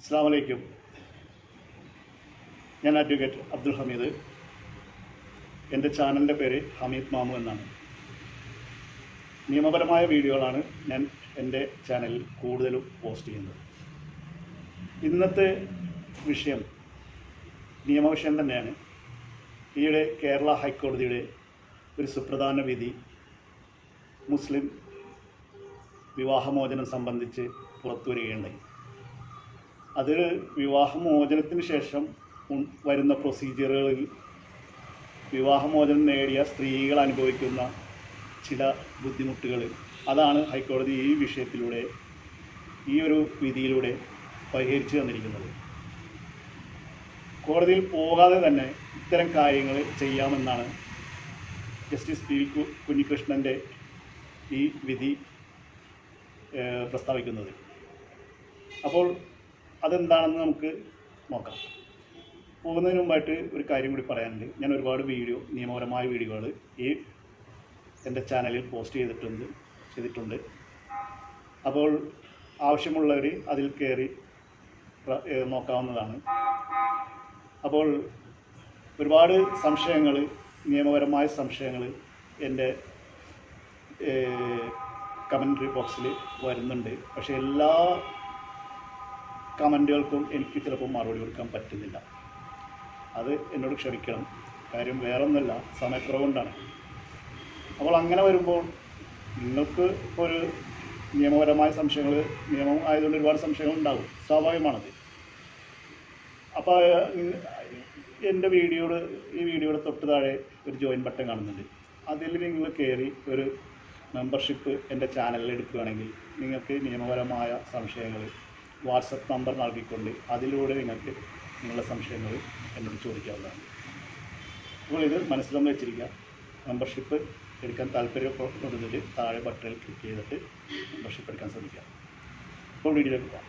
അസ്സലാമു അലൈക്കും. ഞാൻ അഡ്വക്കേറ്റ് അബ്ദുൽ ഹമീദ്. എൻ്റെ ചാനലിൻ്റെ പേര് ഹമീദ് മാമു എന്നാണ്. നിയമപരമായ വീഡിയോകളാണ് ഞാൻ എൻ്റെ ചാനലിൽ കൂടുതലും പോസ്റ്റ് ചെയ്യുന്നത്. ഇന്നത്തെ വിഷയം നിയമവിഷയം തന്നെയാണ്. ഈയിടെ കേരള ഹൈക്കോടതിയുടെ ഒരു സുപ്രധാന വിധി മുസ്ലിം വിവാഹമോചനം സംബന്ധിച്ച് പുറത്തു വരികയുണ്ടായി. അത് വിവാഹമോചനത്തിന് ശേഷം വരുന്ന പ്രൊസീജിയറുകളിൽ വിവാഹമോചനം നേടിയ സ്ത്രീകൾ അനുഭവിക്കുന്ന ചില ബുദ്ധിമുട്ടുകൾ, അതാണ് ഹൈക്കോടതി ഈ വിഷയത്തിലൂടെ, ഈ ഒരു വിധിയിലൂടെ പരിഹരിച്ചു തന്നിരിക്കുന്നത്. കോടതിയിൽ പോകാതെ തന്നെ ഇത്തരം കാര്യങ്ങൾ ചെയ്യാമെന്നാണ് ജസ്റ്റിസ് പി കുഞ്ഞികൃഷ്ണൻ്റെ ഈ വിധി പ്രസ്താവിക്കുന്നത്. അപ്പോൾ അതെന്താണെന്ന് നമുക്ക് നോക്കാം. പോകുന്നതിന് മുമ്പായിട്ട് ഒരു കാര്യം കൂടി പറയാനുണ്ട്. ഞാൻ ഒരുപാട് നിയമപരമായ വീഡിയോകൾ ഈ എൻ്റെ ചാനലിൽ പോസ്റ്റ് ചെയ്തിട്ടുണ്ട്. അപ്പോൾ ആവശ്യമുള്ളവർ അതിൽ കയറി നോക്കാവുന്നതാണ്. അപ്പോൾ ഒരുപാട് സംശയങ്ങൾ, നിയമപരമായ സംശയങ്ങൾ എൻ്റെ കമൻട്രി ബോക്സിൽ വരുന്നുണ്ട്. പക്ഷേ എല്ലാ കമൻറ്റുകൾക്കും എനിക്ക് ചിലപ്പോൾ മറുപടി കൊടുക്കാൻ പറ്റുന്നില്ല. അത് എന്നോട് ക്ഷമിക്കണം. കാര്യം വേറൊന്നുമല്ല, സമയക്കുറവുകൊണ്ടാണ്. അപ്പോൾ അങ്ങനെ വരുമ്പോൾ നിങ്ങൾക്ക് ഒരു നിയമപരമായ സംശയങ്ങൾ, നിയമം ആയതുകൊണ്ട് ഒരുപാട് സംശയങ്ങൾ ഉണ്ടാകും, സ്വാഭാവികമാണത്. അപ്പോൾ എൻ്റെ ഈ വീഡിയോയുടെ തൊട്ട് താഴെ ഒരു ജോയിൻ ബട്ടൺ കാണുന്നുണ്ട്. അതിൽ നിങ്ങൾ കയറി ഒരു മെമ്പർഷിപ്പ് എൻ്റെ ചാനലിൽ എടുക്കുകയാണെങ്കിൽ നിങ്ങൾക്ക് നിയമപരമായ സംശയങ്ങൾ വാട്സപ്പ് നമ്പർ നൽകിക്കൊണ്ട് അതിലൂടെ നിങ്ങൾക്ക് നിങ്ങളുടെ സംശയങ്ങൾ എന്നോട് ചോദിക്കാവുന്നതാണ്. അപ്പോൾ ഇത് മനസ്സിലൊന്ന് വെച്ചിരിക്കുക. മെമ്പർഷിപ്പ് എടുക്കാൻ താല്പര്യപ്പെടുന്നതിൽ താഴെ ബട്ടണിൽ ക്ലിക്ക് ചെയ്തിട്ട് മെമ്പർഷിപ്പ് എടുക്കാൻ ശ്രമിക്കുക. അപ്പോൾ വീഡിയോയിലേക്ക് പോകാം.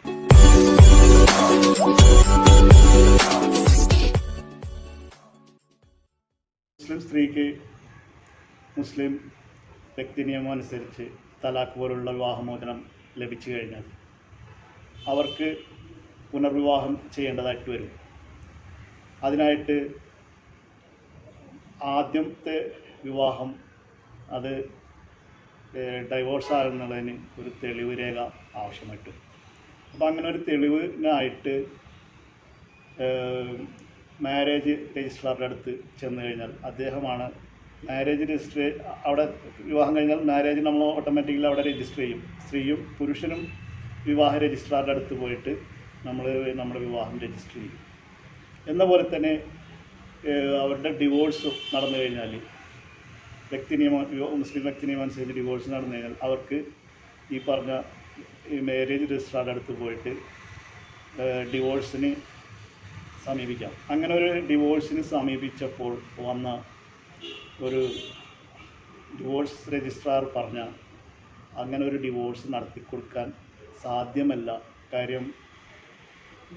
മുസ്ലിം സ്ത്രീക്ക് മുസ്ലിം വ്യക്തി നിയമം അനുസരിച്ച് തലാഖ് പോലുള്ള വിവാഹമോചനം ലഭിച്ചു കഴിഞ്ഞാൽ അവർക്ക് പുനർവിവാഹം ചെയ്യേണ്ടതായിട്ട് വരും. അതിനായിട്ട് ആദ്യത്തെ വിവാഹം അത് ഡൈവോഴ്സാണെന്നുള്ളതിന് ഒരു തെളിവ് രേഖ ആവശ്യമായിട്ട്. അപ്പോൾ അങ്ങനെ ഒരു തെളിവിനായിട്ട് മാരേജ് രജിസ്ട്രാറുടെ അടുത്ത് ചെന്ന് കഴിഞ്ഞാൽ അദ്ദേഹമാണ് മാരേജ് രജിസ്റ്റർ. അവിടെ വിവാഹം കഴിഞ്ഞാൽ മാരേജ് നമ്മൾ ഓട്ടോമാറ്റിക്കലി അവിടെ രജിസ്റ്റർ ചെയ്യും. സ്ത്രീയും പുരുഷനും വിവാഹ രജിസ്ട്രാറുടെ അടുത്ത് പോയിട്ട് നമ്മുടെ വിവാഹം രജിസ്റ്റർ ചെയ്യും. എന്ന പോലെ തന്നെ അവരുടെ ഡിവോഴ്സ് നടന്നു കഴിഞ്ഞാൽ മുസ്ലിം വ്യക്തി നിയമം അനുസരിച്ച് ഡിവോഴ്സ് നടന്നു കഴിഞ്ഞാൽ അവർക്ക് ഈ പറഞ്ഞ മാരേജ് രജിസ്ട്രാറുടെ അടുത്ത് പോയിട്ട് ഡിവോഴ്സിന് സമീപിക്കാം. അങ്ങനെ ഒരു ഡിവോഴ്സിന് സമീപിച്ചപ്പോൾ വന്ന ഒരു ഡിവോഴ്സ് രജിസ്ട്രാർ പറഞ്ഞ അങ്ങനെ ഒരു ഡിവോഴ്സ് നടത്തി കൊടുക്കാൻ സാധ്യമല്ല. കാര്യം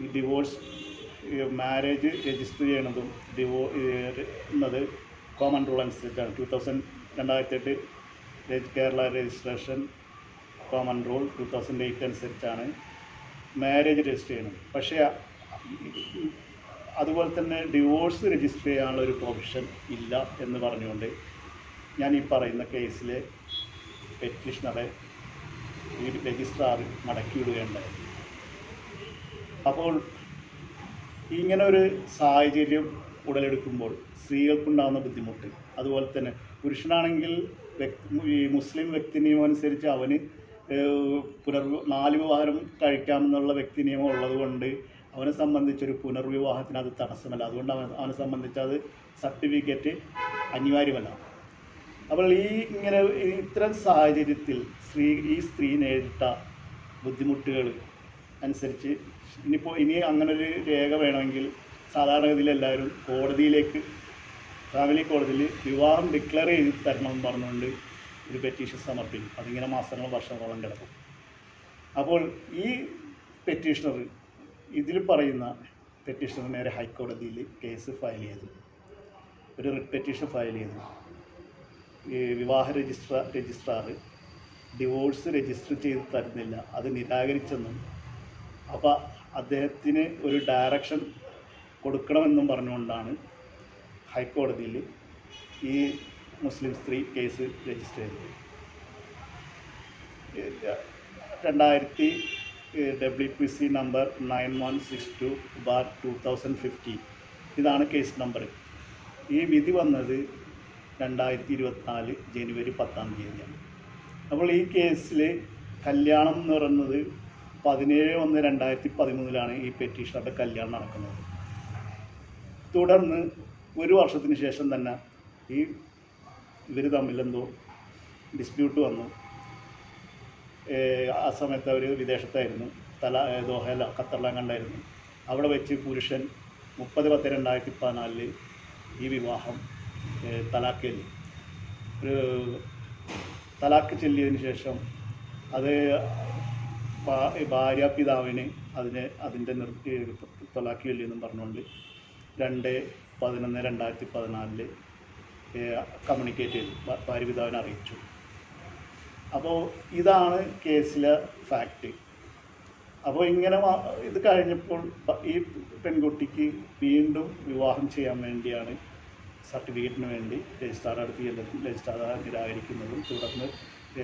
ഈ ഡിവോഴ്സ് മാരേജ് രജിസ്റ്റർ ചെയ്യണതും എന്നത് കോമൺ റൂൾ അനുസരിച്ചാണ്. 2008 കേരള രജിസ്ട്രേഷൻ കോമൺ റൂൾ 2008 അനുസരിച്ചാണ് മാരേജ് രജിസ്റ്റർ ചെയ്യുന്നത്. പക്ഷേ അതുപോലെ തന്നെ ഡിവോഴ്സ് രജിസ്റ്റർ ചെയ്യാനുള്ള ഒരു പ്രൊവിഷൻ ഇല്ല എന്ന് പറഞ്ഞുകൊണ്ട് ഞാൻ ഈ പറയുന്ന കേസിലെ പെറ്റീഷണറെ ഈ രജിസ്ട്രാർ മടക്കി വിടുകയുണ്ടായി. അപ്പോൾ ഇങ്ങനെ ഒരു സാഹചര്യം ഉടലെടുക്കുമ്പോൾ സ്ത്രീകൾക്കുണ്ടാകുന്ന ബുദ്ധിമുട്ട്, അതുപോലെ തന്നെ പുരുഷനാണെങ്കിൽ ഈ മുസ്ലിം വ്യക്തി നിയമം അനുസരിച്ച് അവന് 4 വിവാഹം കഴിക്കാമെന്നുള്ള വ്യക്തി നിയമം ഉള്ളതുകൊണ്ട് അവനെ സംബന്ധിച്ചൊരു പുനർവിവാഹത്തിന് അത് തടസ്സമല്ല. അതുകൊണ്ട് അവനെ സംബന്ധിച്ച് അത് സർട്ടിഫിക്കറ്റ് അനിവാര്യമല്ല. അപ്പോൾ ഇത്തരം സാഹചര്യത്തിൽ ഈ സ്ത്രീ നേരിട്ട ബുദ്ധിമുട്ടുകൾ അനുസരിച്ച് ഇനി അങ്ങനൊരു രേഖ വേണമെങ്കിൽ സാധാരണഗതിയിൽ എല്ലാവരും ഫാമിലി കോടതിയിൽ വിവാഹം ഡിക്ലെയർ ചെയ്ത് തരണമെന്ന് പറഞ്ഞുകൊണ്ട് ഒരു പെറ്റീഷൻ സമർപ്പിക്കും. അതിങ്ങനെ വർഷങ്ങളോളം കിടക്കും. അപ്പോൾ ഈ പെറ്റീഷണർ ഇതിൽ പറയുന്ന പെറ്റീഷണർ നേരെ ഹൈക്കോടതിയിൽ കേസ് ഫയൽ ചെയ്തു, ഒരു റിട്ട് പെറ്റീഷൻ ഫയൽ ചെയ്തു. ഈ വിവാഹ രജിസ്ട്രാർ ഡിവോഴ്സ് രജിസ്റ്റർ ചെയ്ത് തരുന്നില്ല, അത് നിരാകരിച്ചെന്നും. അപ്പോൾ അദ്ദേഹത്തിന് ഒരു ഡയറക്ഷൻ കൊടുക്കണമെന്നും പറഞ്ഞുകൊണ്ടാണ് ഹൈക്കോടതിയിൽ ഈ മുസ്ലിം സ്ത്രീ കേസ് രജിസ്റ്റർ ചെയ്തത്. 2000 WPC നമ്പർ 9162/2015 ഇതാണ് കേസ് നമ്പർ. ഈ വിധി വന്നത് 2024 ജനുവരി 10-ാം തീയതിയാണ്. അപ്പോൾ ഈ കേസിൽ കല്യാണം എന്ന് പറയുന്നത് 17/1/2013 ഈ പെറ്റീഷണറുടെ കല്യാണം നടക്കുന്നത്. തുടർന്ന് ഒരു വർഷത്തിന് ശേഷം തന്നെ ഇവർ തമ്മിലെന്തോ ഡിസ്പ്യൂട്ട് വന്നു. ആ സമയത്ത് അവർ വിദേശത്തായിരുന്നു, ദോഹയില ഖത്തറിലെങ്ങാണ്ടായിരുന്നു. അവിടെ വെച്ച് പുരുഷൻ 30/10/2014 ഈ വിവാഹം തലാക്ക് ചെല്ലിയതിന് ശേഷം അത് ഭാര്യാപിതാവിന് അതിൻ്റെ തലാക്ക് ചൊല്ലിയെന്നും പറഞ്ഞുകൊണ്ട് 2/11/2014 കമ്മ്യൂണിക്കേറ്റ് ചെയ്തു, ഭാര്യാപിതാവിനെ അറിയിച്ചു. അപ്പോൾ ഇതാണ് കേസിലെ ഫാക്റ്റ്. അപ്പോൾ ഇങ്ങനെ ഇത് കഴിഞ്ഞപ്പോൾ ഈ പെൺകുട്ടിക്ക് വീണ്ടും വിവാഹം ചെയ്യാൻ വേണ്ടിയാണ് സർട്ടിഫിക്കറ്റിന് വേണ്ടി രജിസ്ട്രാറുടെ അടുത്ത് ചെല്ലുന്നതും രജിസ്ട്രാർ നിരാകരിക്കുന്നതും തുടർന്ന്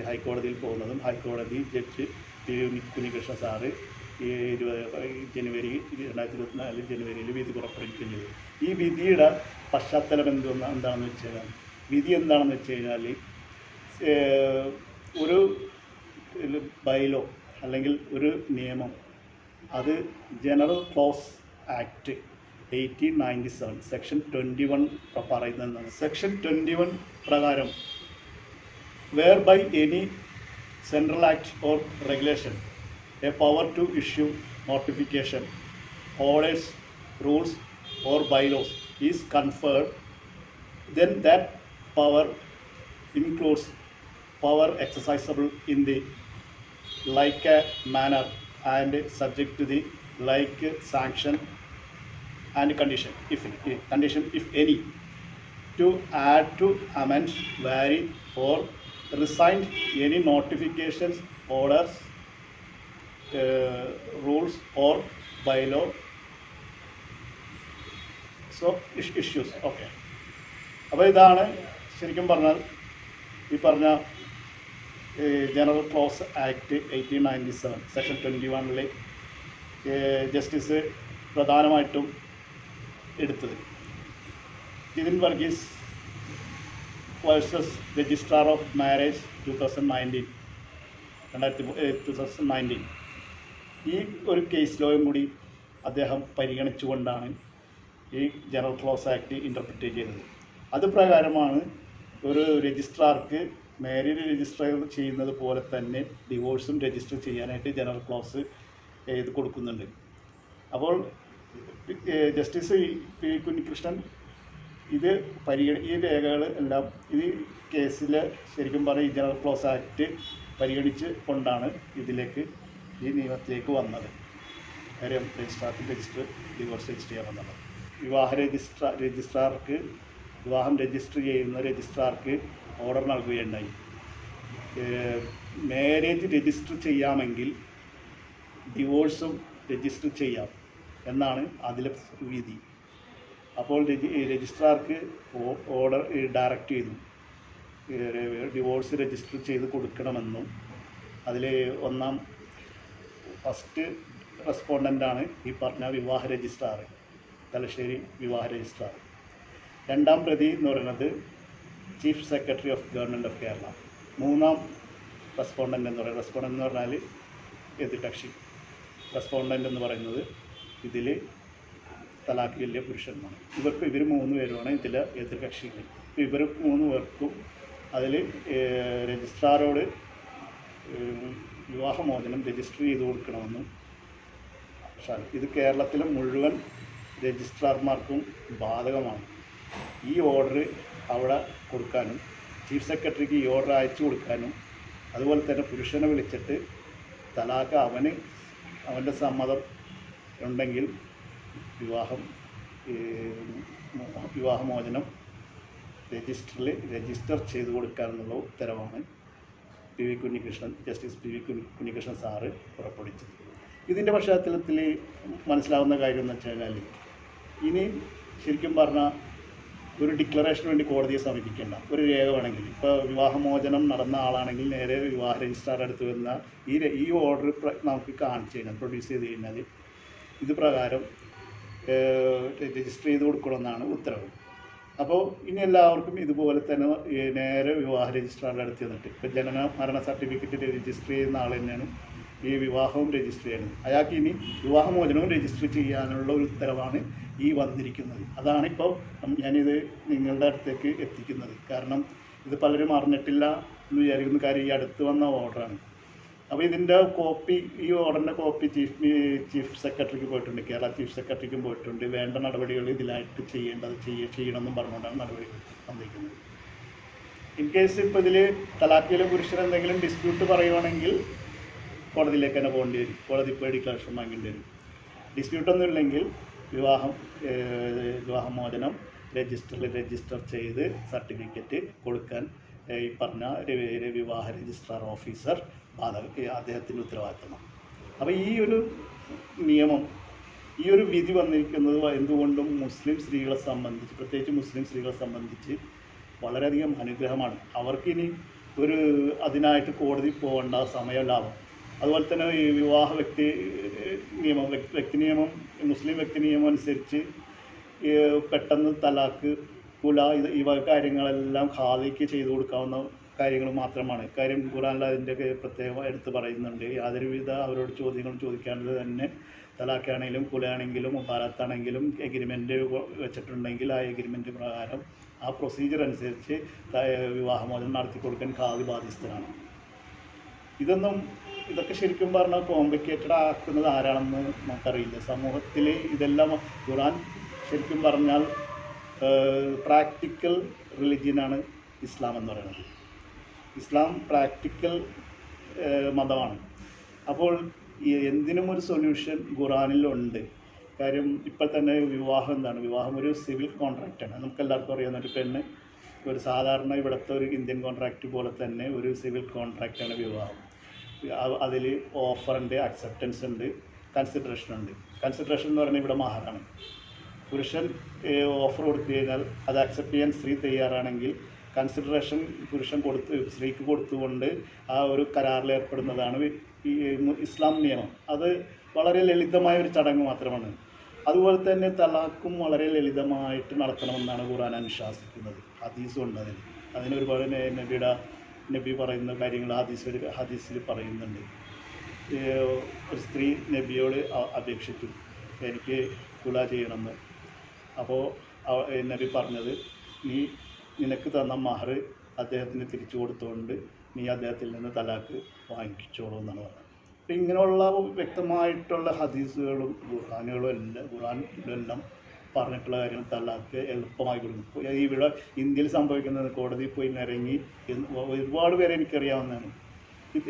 ഹൈക്കോടതിയിൽ പോകുന്നതും ഹൈക്കോടതി ജഡ്ജി പി കുഞ്ഞികൃഷ്ണ സാറ് ജനുവരി 2024 ജനുവരിയിൽ വിധി പുറപ്പെടുവിക്കുകയും ചെയ്തു. ഈ വിധിയുടെ പശ്ചാത്തലം എന്താണെന്ന് വെച്ച് കഴിഞ്ഞാൽ, വിധി എന്താണെന്ന് വെച്ച് കഴിഞ്ഞാൽ ഒരു ബൈലോ അല്ലെങ്കിൽ ഒരു നിയമം, അത് ജനറൽ ക്ലോസ് ആക്ട് 1897 സെക്ഷൻ 21 പറയുന്നതെന്നാണ്. സെക്ഷൻ 21 പ്രകാരം whereby any central act or regulation a power to issue notification, orders, rules or bylaws is conferred, then that power includes power exercisable in the like manner and subject to the like sanction and condition if any, to add, to amend, vary or rescind any notifications, orders, rules or bylaw issues. Okay, അപ്പോൾ ഇതാണ് ശരിക്കും പറഞ്ഞാൽ ഈ പറഞ്ഞ general clause act 1897 section 21 justice പ്രധാനമായിട്ടും എടുത്തത്. Jithin Varghese versus registrar of marriage 2019 ഈ ഒരു കേസ് ലോയും കൂടി അദ്ദേഹം പരിഗണിച്ചുകൊണ്ടാണ് ഈ ജനറൽ ക്ലോസ് ആക്ട് ഇൻ്റർപ്രിറ്റ് ചെയ്തത്. അത് പ്രകാരമാണ് ഒരു രജിസ്ട്രാർക്ക് മാരേജ് രജിസ്റ്റർ ചെയ്യുന്നത് പോലെ തന്നെ ഡിവോഴ്സും രജിസ്റ്റർ ചെയ്യാനായിട്ട് ജനറൽ ക്ലോസ് ഇത് കൊടുക്കുന്നുണ്ട്. അപ്പോൾ ജസ്റ്റിസ് പി കുഞ്ഞികൃഷ്ണൻ ഇത് ഈ രേഖകൾ എല്ലാം ഈ കേസിൽ ശരിക്കും പറഞ്ഞാൽ ഈ ജനറൽ ക്ലോസ് ആക്ട് പരിഗണിച്ച് കൊണ്ടാണ് ഈ നിയമത്തിലേക്ക് വന്നത്. കാര്യം ഡിവോഴ്സ് രജിസ്റ്റർ ചെയ്യാമെന്നുള്ളത്. വിവാഹം രജിസ്റ്റർ ചെയ്യുന്ന രജിസ്ട്രാർക്ക് ഓർഡർ നൽകുകയുണ്ടായി. മാരേജ് രജിസ്റ്റർ ചെയ്യാമെങ്കിൽ ഡിവോഴ്സും രജിസ്റ്റർ ചെയ്യാം എന്നാണ് അതിലെ വിധി. അപ്പോൾ രജിസ്ട്രാർക്ക് ഓർഡർ ഡയറക്റ്റ് ചെയ്തു ഡിവോഴ്സ് രജിസ്റ്റർ ചെയ്ത് കൊടുക്കണമെന്നും അതിൽ ഫസ്റ്റ് റെസ്പോണ്ടൻ്റാണ് ഈ പറഞ്ഞ വിവാഹ രജിസ്ട്രാർ, തലശ്ശേരി വിവാഹ രജിസ്ട്രാർ. രണ്ടാം പ്രതി എന്ന് പറയുന്നത് chief secretary of government of Kerala. മൂന്നാം റെസ്പോണ്ടൻ്റ് എന്ന് പറഞ്ഞാൽ എതിർകക്ഷി. റെസ്പോണ്ടൻ്റ് എന്ന് പറയുന്നത് ഇതിൽ തലാക്ക് ചൊല്ലിയ പുരുഷന്മാർ. ഇവർ 3 പേരുമാണ് ഇതിൽ എതിർകക്ഷികൾ. ഇവർ 3 പേർക്കും അതിൽ രജിസ്ട്രാറോട് വിവാഹമോചനം രജിസ്റ്റർ ചെയ്ത് കൊടുക്കണമെന്നും ഇത് കേരളത്തിലെ മുഴുവൻ രജിസ്ട്രാർമാർക്കും ബാധകമാണ്. ഈ ഓർഡർ അവിടെ കൊടുക്കാനും ചീഫ് സെക്രട്ടറിക്ക് ഈ ഓർഡർ അയച്ചു കൊടുക്കാനും അതുപോലെ തന്നെ പുരുഷനെ വിളിച്ചിട്ട് തലാക്ക് അവൻ്റെ സമ്മതം ഉണ്ടെങ്കിൽ വിവാഹമോചനം രജിസ്റ്റർ ചെയ്തു കൊടുക്കാനെന്നുള്ള ഉത്തരവാണ് justice P V Kunhikrishnan sir പുറപ്പെടുവിച്ചത്. ഇതിൻ്റെ പശ്ചാത്തലത്തിൽ മനസ്സിലാവുന്ന കാര്യം എന്ന് വെച്ച് കഴിഞ്ഞാൽ ഇനി ശരിക്കും പറഞ്ഞാൽ ഒരു ഡിക്ലറേഷന് വേണ്ടി കോടതിയെ സമീപിക്കേണ്ട, ഒരു രേഖ വേണമെങ്കിൽ ഇപ്പോൾ വിവാഹമോചനം നടന്ന ആളാണെങ്കിൽ നേരെ വിവാഹ രജിസ്ട്രാറുടെ അടുത്ത് വന്ന ഈ ഓർഡർ നമുക്ക് കാണിച്ചു കഴിഞ്ഞാൽ പ്രൊഡ്യൂസ് ചെയ്ത് കഴിഞ്ഞാൽ ഇത് പ്രകാരം രജിസ്റ്റർ ചെയ്ത് കൊടുക്കണമെന്നാണ് ഉത്തരവ്. അപ്പോൾ ഇനി എല്ലാവർക്കും ഇതുപോലെ തന്നെ നേരെ വിവാഹ രജിസ്ട്രാറുടെ അടുത്ത് ചെന്നിട്ട് ഇപ്പോൾ ജനന മരണ സർട്ടിഫിക്കറ്റ് രജിസ്റ്റർ ചെയ്യുന്ന ആൾ തന്നെയാണ് ഈ വിവാഹവും രജിസ്റ്റർ ചെയ്യുന്നത്. അയാൾക്ക് ഇനി വിവാഹമോചനവും രജിസ്റ്റർ ചെയ്യാനുള്ള ഒരു ഉത്തരവാണ് ഈ വന്നിരിക്കുന്നത്. അതാണിപ്പോൾ ഞാനിത് നിങ്ങളുടെ അടുത്തേക്ക് എത്തിക്കുന്നത്. കാരണം ഇത് പലരും അറിഞ്ഞിട്ടില്ല എന്ന് വിചാരിക്കുന്ന കാര്യം ഈ അടുത്ത് വന്ന ഓർഡറാണ്. അപ്പോൾ ഇതിൻ്റെ കോപ്പി, ഈ ഓർഡറിൻ്റെ കോപ്പി ചീഫ് സെക്രട്ടറിക്ക് പോയിട്ടുണ്ട്, കേരള ചീഫ് സെക്രട്ടറിക്കും പോയിട്ടുണ്ട്. വേണ്ട നടപടികൾ ഇതിലായിട്ട് ചെയ്യണമെന്നും പറഞ്ഞുകൊണ്ടാണ് നടപടികൾ വന്നിരിക്കുന്നത്. ഇൻ കേസ് ഇപ്പോൾ ഇതിൽ തലാഖിലെ പുരുഷൻ എന്തെങ്കിലും ഡിസ്പ്യൂട്ട് പറയുവാണെങ്കിൽ കോടതിയിലേക്ക് തന്നെ പോകേണ്ടി വരും, കോടതി പോയി ഡിക്ലറേഷൻ വാങ്ങേണ്ടി വരും. ഡിസ്പ്യൂട്ടൊന്നും ഇല്ലെങ്കിൽ വിവാഹമോചനം രജിസ്റ്റർ ചെയ്ത് സർട്ടിഫിക്കറ്റ് കൊടുക്കാൻ ഈ പറഞ്ഞ വിവാഹ രജിസ്ട്രാർ ഓഫീസർ അദ്ദേഹത്തിൻ്റെ ഉത്തരവാദിത്തമാണ്. അപ്പോൾ ഈ ഒരു നിയമം, ഈ ഒരു വിധി വന്നിരിക്കുന്നത് എന്തുകൊണ്ടും മുസ്ലിം സ്ത്രീകളെ സംബന്ധിച്ച്, പ്രത്യേകിച്ച് മുസ്ലിം സ്ത്രീകളെ സംബന്ധിച്ച് വളരെയധികം അനുഗ്രഹമാണ്. അവർക്കിനി അതിനായിട്ട് കോടതി പോകേണ്ട സമയം ലാഭം. അതുപോലെ തന്നെ ഈ വിവാഹ വ്യക്തി നിയമം മുസ്ലിം വ്യക്തി നിയമം അനുസരിച്ച് പെട്ടെന്ന് തലാക്ക്, കുല, ഇവ കാര്യങ്ങളെല്ലാം ഖാദിക്ക് ചെയ്തു കൊടുക്കാവുന്ന കാര്യങ്ങൾ മാത്രമാണ്. കാര്യം ഖുർആനിൽ അതിൻ്റെയൊക്കെ പ്രത്യേകം എടുത്ത് പറയുന്നുണ്ട്. യാതൊരുവിധ അവരോട് ചോദ്യങ്ങളും ചോദിക്കാണ്ട് തന്നെ തലാഖാണെങ്കിലും കുലയാണെങ്കിലും മുബാറത്താണെങ്കിലും എഗ്രിമെൻറ്റ് വെച്ചിട്ടുണ്ടെങ്കിൽ ആ എഗ്രിമെൻറ്റ് പ്രകാരം ആ പ്രൊസീജിയർ അനുസരിച്ച് വിവാഹമോചനം നടത്തി കൊടുക്കാൻ ഖാദി ബാധ്യസ്ഥനാണ്. ഇതൊക്കെ ശരിക്കും പറഞ്ഞാൽ കോംപ്ലിക്കേറ്റഡ് ആക്കുന്നത് ആരാണെന്ന് നമുക്കറിയില്ല. സമൂഹത്തിൽ ഇതെല്ലാം ഖുർആൻ ശരിക്കും പറഞ്ഞാൽ പ്രാക്ടിക്കൽ റിലിജിയനാണ് ഇസ്ലാം എന്ന് പറയുന്നത്. ഇസ്ലാം പ്രാക്ടിക്കൽ മതമാണ്. അപ്പോൾ എന്തിനും ഒരു സൊല്യൂഷൻ ഖുർആനിലുണ്ട്. കാര്യം ഇപ്പോൾ തന്നെ വിവാഹം ഒരു സിവിൽ കോൺട്രാക്റ്റാണ്. നമുക്കെല്ലാവർക്കും അറിയാവുന്ന ഒരു പെണ്ണ് ഒരു സാധാരണ ഇവിടുത്തെ ഒരു ഇന്ത്യൻ കോൺട്രാക്റ്റ് പോലെ തന്നെ ഒരു സിവിൽ കോൺട്രാക്റ്റാണ് വിവാഹം. അതിൽ ഓഫറുണ്ട്, അക്സെപ്റ്റൻസ് ഉണ്ട്, കൺസിഡറേഷൻ ഉണ്ട്. കൺസിഡറേഷൻ എന്ന് പറഞ്ഞാൽ ഇവിടെ മഹറാണ്. പുരുഷൻ ഓഫർ കൊടുത്തു കഴിഞ്ഞാൽ അത് അക്സെപ്റ്റ് ചെയ്യാൻ സ്ത്രീ തയ്യാറാണെങ്കിൽ കൺസിഡറേഷൻ പുരുഷൻ സ്ത്രീക്ക് കൊടുത്തുകൊണ്ട് ആ ഒരു കരാറിൽ ഏർപ്പെടുന്നതാണ് ഈ ഇസ്ലാം നിയമം. അത് വളരെ ലളിതമായ ഒരു ചടങ്ങ് മാത്രമാണ്. അതുപോലെ തന്നെ തലാഖും വളരെ ലളിതമായിട്ട് നടത്തണമെന്നാണ് ഖുർആൻ അനുശാസിക്കുന്നത്. ഹദീസും ഉണ്ട് അതിനൊരുപാട് നബി പറയുന്ന കാര്യങ്ങൾ ഹദീസിൽ പറയുന്നുണ്ട്. ഒരു സ്ത്രീ നബിയോട് അപേക്ഷിച്ചു, എനിക്ക് കുല ചെയ്യണമെന്ന്. അപ്പോൾ നബി പറഞ്ഞത്, നിനക്ക് തന്ന മഹർ അദ്ദേഹത്തിന് തിരിച്ചു കൊടുത്തുകൊണ്ട് നീ അദ്ദേഹത്തിൽ നിന്ന് തലാഖ് വാങ്ങിച്ചോളൂ എന്നാണ് പറഞ്ഞത്. അപ്പം ഇങ്ങനെയുള്ള വ്യക്തമായിട്ടുള്ള ഹദീസുകളും ഖുർആനിലെല്ലാം പറഞ്ഞിട്ടുള്ള കാര്യങ്ങൾ തലാഖ് എളുപ്പമായി കൊടുക്കും. ഇവിടെ ഇന്ത്യയിൽ സംഭവിക്കുന്നത് കോടതിയിൽ പോയി നിരങ്ങി ഒരുപാട് പേരെ എനിക്കറിയാവുന്നതാണ്.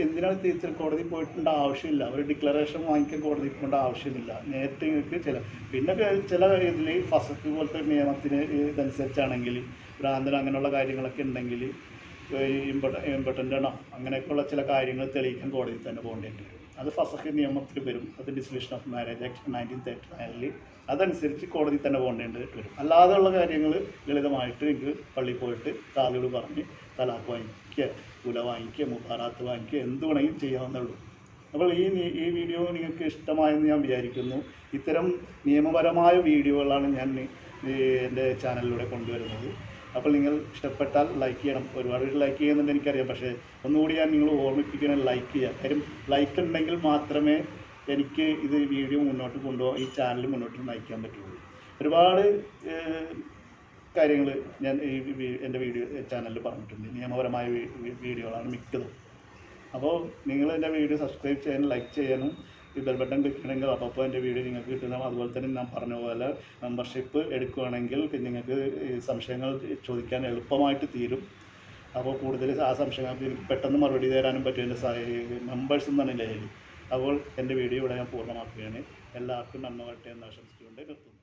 എന്തിനാണ് തിരിച്ച് കോടതി പോയിട്ടുണ്ട് ആവശ്യമില്ല. ഒരു ഡിക്ലറേഷൻ വാങ്ങിക്കാൻ കോടതി പോകേണ്ട ആവശ്യമില്ല. നേരത്തെ നിങ്ങൾക്ക് ചില ഇതിൽ ഫസക്ക് പോലത്തെ നിയമത്തിന് ഇതനുസരിച്ചാണെങ്കിൽ ഭ്രാന്തനം അങ്ങനെയുള്ള കാര്യങ്ങളൊക്കെ ഉണ്ടെങ്കിൽ ഇമ്പോർട്ടൻ്റാണോ അങ്ങനെയൊക്കെയുള്ള ചില കാര്യങ്ങൾ തെളിയിക്കാൻ കോടതി തന്നെ പോകേണ്ടി വരും. അത് ഫസക്ക് നിയമത്തിൽ വരും. അത് ഡിസൊല്യൂഷൻ ഓഫ് മാരേജ് ആക്ട് 1939 അതനുസരിച്ച് കോടതി തന്നെ പോകേണ്ടി വരും. അല്ലാതെയുള്ള കാര്യങ്ങൾ ലളിതമായിട്ട് എനിക്ക് പള്ളിയിൽ പോയിട്ട് കാലിയോട് പറഞ്ഞ് തലാഖ് വാങ്ങിക്കുക, കുല വാങ്ങിക്കുക, മുബാറാത്ത് വാങ്ങിക്കുക, എന്ത് വേണമെങ്കിലും ചെയ്യാവുന്നുള്ളൂ. അപ്പോൾ ഈ വീഡിയോ നിങ്ങൾക്ക് ഇഷ്ടമായെന്ന് ഞാൻ വിചാരിക്കുന്നു. ഇത്തരം നിയമപരമായ വീഡിയോകളാണ് ഞാൻ എൻ്റെ ചാനലിലൂടെ കൊണ്ടുവരുന്നത്. അപ്പോൾ നിങ്ങൾ ഇഷ്ടപ്പെട്ടാൽ ലൈക്ക് ചെയ്യണം. ഒരുപാട് ലൈക്ക് ചെയ്യുന്നുണ്ട് എനിക്കറിയാം. പക്ഷേ ഒന്നുകൂടി ഞാൻ നിങ്ങൾ ഓർമ്മിപ്പിക്കണം, ലൈക്ക് ചെയ്യുക. കാര്യം ലൈക്ക് ഉണ്ടെങ്കിൽ മാത്രമേ എനിക്ക് ഇത് വീഡിയോ മുന്നോട്ട് കൊണ്ടുപോകാൻ, ഈ ചാനൽ മുന്നോട്ട് നയിക്കാൻ പറ്റുള്ളൂ. ഒരുപാട് കാര്യങ്ങൾ ഞാൻ എൻ്റെ ചാനലിൽ പറഞ്ഞിട്ടുണ്ട്. നിയമപരമായ വീഡിയോകളാണ് മിക്കതും. അപ്പോൾ നിങ്ങൾ എൻ്റെ വീഡിയോ സബ്സ്ക്രൈബ് ചെയ്യാനും ലൈക്ക് ചെയ്യാനും ഈ ബെൽ ബട്ടൺ ക്ലിക്ക് ചെയ്യണമെങ്കിൽ അപ്പോൾ എൻ്റെ വീഡിയോ നിങ്ങൾക്ക് കിട്ടുന്ന. അതുപോലെ തന്നെ ഞാൻ പറഞ്ഞ പോലെ മെമ്പർഷിപ്പ് എടുക്കുകയാണെങ്കിൽ നിങ്ങൾക്ക് സംശയങ്ങൾ ചോദിക്കാൻ എളുപ്പമായിട്ട് തീരും. അപ്പോൾ കൂടുതൽ ആ സംശയങ്ങൾക്ക് എനിക്ക് പെട്ടെന്ന് മറുപടി തരാനും പറ്റും. എൻ്റെ മെമ്പേഴ്സ് എന്നാണ് എൻ്റെ കയ്യിൽ. അപ്പോൾ എൻ്റെ വീഡിയോ ഇവിടെ ഞാൻ പൂർണ്ണമാക്കുകയാണ്. എല്ലാവർക്കും നന്മ വരട്ടെ എന്ന് ആശംസിച്ചുകൊണ്ട് നിർത്തുന്നു.